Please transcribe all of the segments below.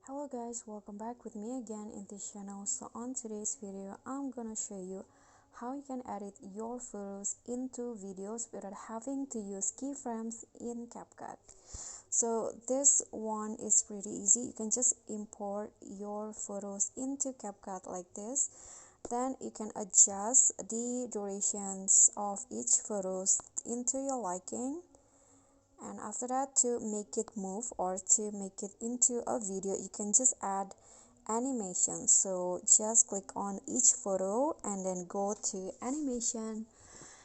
Hello guys, welcome back with me again in this channel. So on today's video I'm gonna show you how you can edit your photos into videos without having to use keyframes in CapCut. So this one is pretty easy. You can just import your photos into CapCut like this. Then you can adjust the durations of each photos into your liking. And after that, to make it move or to make it into a video, you can just add animation. So just click on each photo and then go to animation.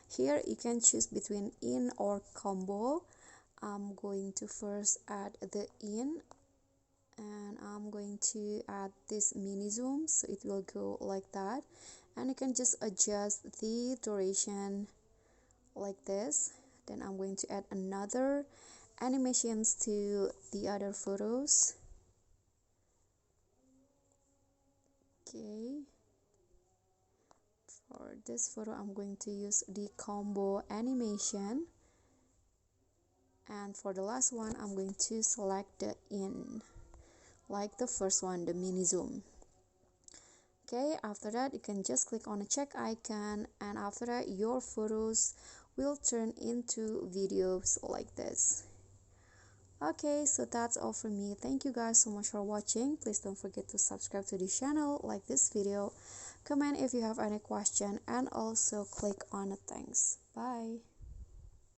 Here you can choose between in or combo. I'm going to first add the in, and I'm going to add this mini zoom, so it will go like that. And you can just adjust the duration like this. Then I'm going to add another animations to the other photos. Okay, for this photo I'm going to use the combo animation, and for the last one I'm going to select the in, like the first one, the mini zoom. Okay, after that you can just click on the check icon, and after that your photos will turn into videos like this. Okay, so that's all from me. Thank you guys so much for watching. Please don't forget to subscribe to the channel, like this video, comment if you have any question, and also click on the thanks. Bye.